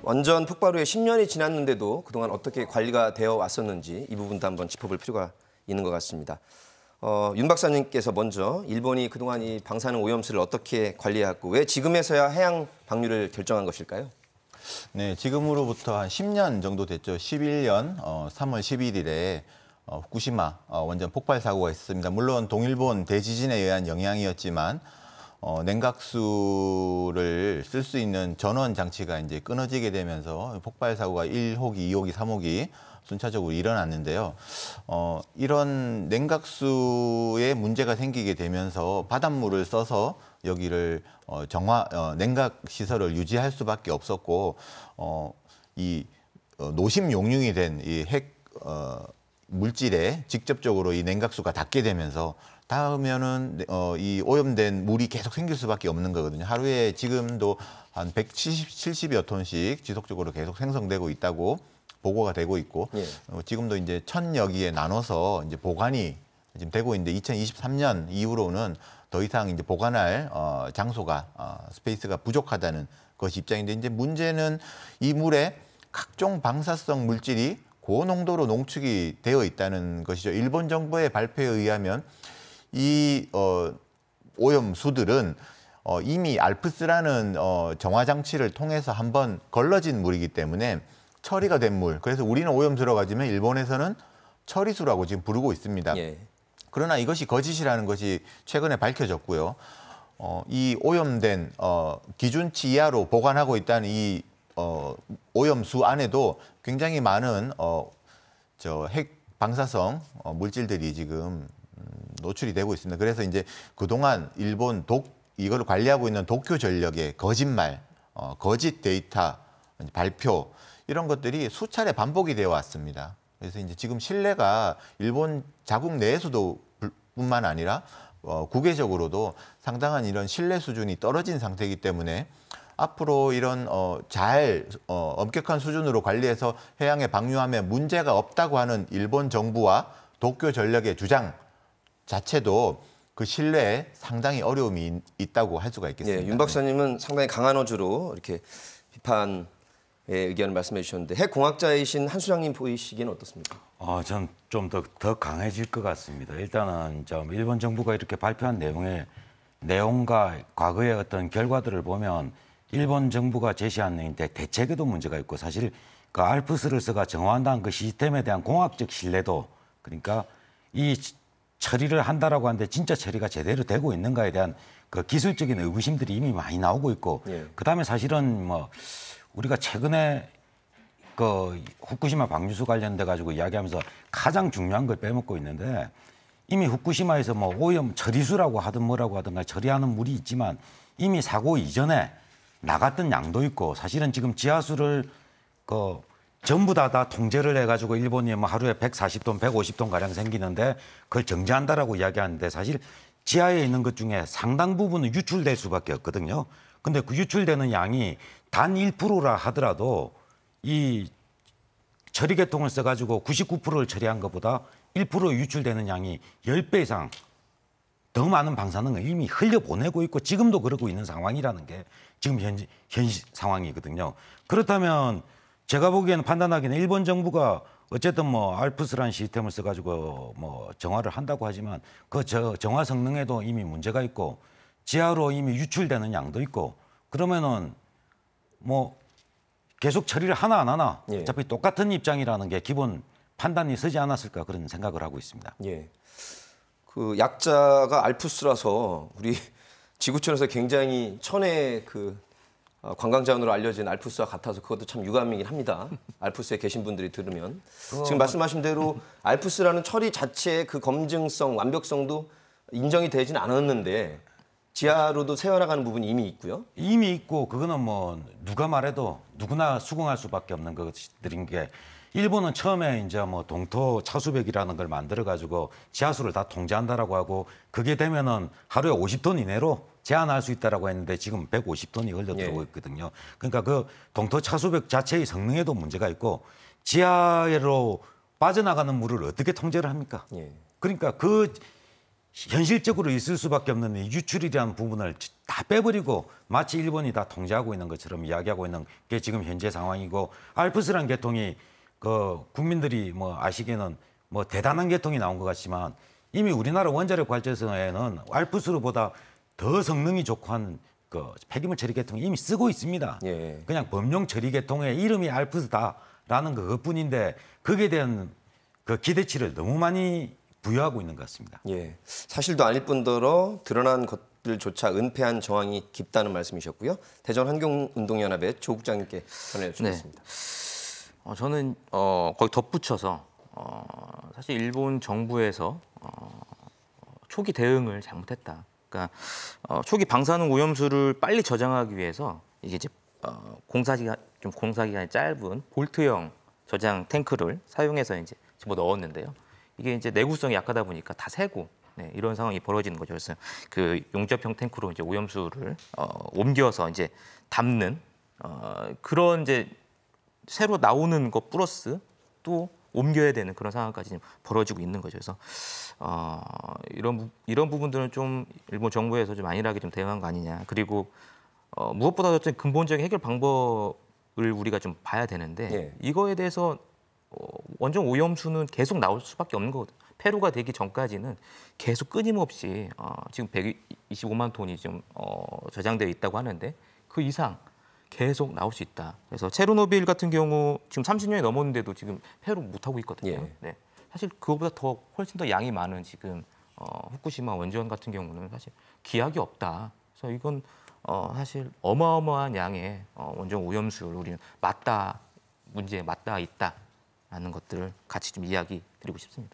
원전 폭발 후에 10년이 지났는데도 그동안 어떻게 관리가 되어 왔었는지 이 부분도 한번 짚어볼 필요가 있는 것 같습니다. 윤 박사님께서 먼저 일본이 그동안 이 방사능 오염수를 어떻게 관리해왔고 왜 지금에서야 해양 방류를 결정한 것일까요? 네, 지금으로부터 한 10년 정도 됐죠. 11년 3월 11일에 후쿠시마 원전 폭발 사고가 있었습니다. 물론 동일본 대지진에 의한 영향이었지만 냉각수를 쓸 수 있는 전원 장치가 이제 끊어지게 되면서 폭발 사고가 1호기, 2호기, 3호기 순차적으로 일어났는데요. 이런 냉각수에 문제가 생기게 되면서 바닷물을 써서 여기를 냉각 시설을 유지할 수밖에 없었고 이 노심 용융이 된 이 핵 물질에 직접적으로 이 냉각수가 닿게 되면서 닿으면은 이 오염된 물이 계속 생길 수밖에 없는 거거든요. 하루에 지금도 한 170여 톤씩 지속적으로 계속 생성되고 있다고 보고가 되고 있고, 예. 지금도 이제 1000여 기에 나눠서 이제 보관이 지금 되고 있는데 2023년 이후로는 더 이상 이제 보관할 장소가 스페이스가 부족하다는 것이 입장인데, 이제 문제는 이 물에 각종 방사성 물질이 고농도로 농축이 되어 있다는 것이죠. 일본 정부의 발표에 의하면 이 오염수들은 이미 알프스라는 정화 장치를 통해서 한번 걸러진 물이기 때문에 처리가 된 물. 그래서 우리는 오염수라고 하지만 일본에서는 처리수라고 지금 부르고 있습니다. 예. 그러나 이것이 거짓이라는 것이 최근에 밝혀졌고요. 이 오염된 기준치 이하로 보관하고 있다는 이 오염수 안에도 굉장히 많은 핵 방사성 물질들이 지금 노출이 되고 있습니다. 그래서 이제 그동안 일본 이걸 관리하고 있는 도쿄전력의 거짓말, 거짓 데이터 발표 이런 것들이 수차례 반복이 되어 왔습니다. 그래서 이제 지금 신뢰가 일본 자국 내에서도 뿐만 아니라 국외적으로도 상당한 이런 신뢰 수준이 떨어진 상태이기 때문에 앞으로 이런 엄격한 수준으로 관리해서 해양에 방류하면 문제가 없다고 하는 일본 정부와 도쿄전력의 주장 자체도 그 신뢰에 상당히 어려움이 있다고 할 수가 있겠습니다. 예, 윤 박사님은 상당히 강한 어조로 이렇게 비판의 의견을 말씀해 주셨는데 핵공학자이신 한 수장님 보이시기에는 어떻습니까? 전 좀 더 강해질 것 같습니다. 일단은 일본 정부가 이렇게 발표한 내용과 과거의 어떤 결과들을 보면 일본 정부가 제시한 대책에도 문제가 있고, 사실 그 알프스를 써가 정화한다는 그 시스템에 대한 공학적 신뢰도, 그러니까 이 처리를 한다라고 하는데 진짜 처리가 제대로 되고 있는가에 대한 그 기술적인 의구심들이 이미 많이 나오고 있고, 예. 그다음에 사실은 우리가 최근에 그 후쿠시마 방류수 관련돼 가지고 이야기하면서 가장 중요한 걸 빼먹고 있는데, 이미 후쿠시마에서 오염 처리수라고 하든 뭐라고 하든 처리하는 물이 있지만 이미 사고 이전에 나갔던 양도 있고, 사실은 지금 지하수를 전부 다 통제를 해가지고 일본이 하루에 140톤, 150톤 가량 생기는데 그걸 정지한다라고 이야기하는데, 사실 지하에 있는 것 중에 상당 부분은 유출될 수밖에 없거든요. 근데 그 유출되는 양이 단 1%라 하더라도 이 처리 계통을 써가지고 99%를 처리한 것보다 1% 유출되는 양이 10배 이상 더 많은 방사능을 이미 흘려보내고 있고 지금도 그러고 있는 상황이라는 게 지금 현 상황이거든요. 그렇다면 제가 보기에는 판단하기에는 일본 정부가 어쨌든 알프스라는 시스템을 써가지고 정화를 한다고 하지만 그 정화 성능에도 이미 문제가 있고 지하로 이미 유출되는 양도 있고, 그러면은 계속 처리를 하나 안 하나, 예. 어차피 똑같은 입장이라는 게 기본 판단이 서지 않았을까 그런 생각을 하고 있습니다. 예. 그 약자가 알프스라서 우리 지구촌에서 굉장히 천의 관광자원으로 알려진 알프스와 같아서 그것도 참 유감이긴 합니다. 알프스에 계신 분들이 들으면. 지금 말씀하신 대로 알프스라는 처리 자체의 그 검증성, 완벽성도 인정이 되진 않았는데 지하로도 새어나가는 부분이 이미 있고요. 이미 있고 그거는 누가 말해도 누구나 수긍할 수밖에 없는 것들인 게, 일본은 처음에 이제 동토 차수벽이라는 걸 만들어 가지고 지하수를 다 통제한다라고 하고 그게 되면은 하루에 50톤 이내로 제한할 수 있다라고 했는데 지금 150톤이 흘러 들어오고 있거든요. 그러니까 그 동토 차수벽 자체의 성능에도 문제가 있고 지하로 빠져나가는 물을 어떻게 통제를 합니까? 예. 그러니까 그 현실적으로 있을 수밖에 없는 이 유출이라는 부분을 다 빼버리고 마치 일본이 다 통제하고 있는 것처럼 이야기하고 있는 게 지금 현재 상황이고 알프스라는 계통이 그 국민들이 뭐 아시기에는 뭐 대단한 계통이 나온 것 같지만 이미 우리나라 원자력 발전소에는 알프스보다 더 성능이 좋고 한 그 폐기물 처리 계통이 이미 쓰고 있습니다. 예. 그냥 범용 처리 계통의 이름이 알프스다라는 그것뿐인데 거기에 대한 그 기대치를 너무 많이 부여하고 있는 것 같습니다. 예. 사실도 아닐 뿐더러 드러난 것들조차 은폐한 정황이 깊다는 말씀이셨고요. 대전 환경운동연합의 조 국장님께 전해주셨습니다. 네. 저는 거기 덧붙여서 사실 일본 정부에서 초기 대응을 잘못했다. 그러니까 초기 방사능 오염수를 빨리 저장하기 위해서 이게 이제 공사기간이 짧은 볼트형 저장 탱크를 사용해서 이제 집어 넣었는데요. 이게 이제 내구성이 약하다 보니까 다 새고 이런 상황이 벌어지는 거죠. 그래서 그 용접형 탱크로 이제 오염수를 옮겨서 이제 담는 그런 이제 새로 나오는 것 플러스 또 옮겨야 되는 그런 상황까지 지금 벌어지고 있는 거죠. 그래서 이런 부분들은 좀 일본 정부에서 좀 안일하게 좀 대응한 거 아니냐. 그리고 무엇보다도 좀 근본적인 해결 방법을 우리가 좀 봐야 되는데 예. 이거에 대해서 원전 오염수는 계속 나올 수밖에 없는 거거든요. 폐로가 되기 전까지는 계속 끊임없이 지금 125만 톤이 지금 저장되어 있다고 하는데 그 이상 계속 나올 수 있다. 그래서 체르노빌 같은 경우 지금 30년이 넘었는데도 지금 폐로 못 하고 있거든요. 예. 네. 사실 그거보다 훨씬 더 양이 많은 지금 후쿠시마 원전 같은 경우는 사실 기약이 없다. 그래서 이건 사실 어마어마한 양의 원전 오염수를 우리는 문제에 맞닿아 있다라는 것들을 같이 좀 이야기 드리고 싶습니다.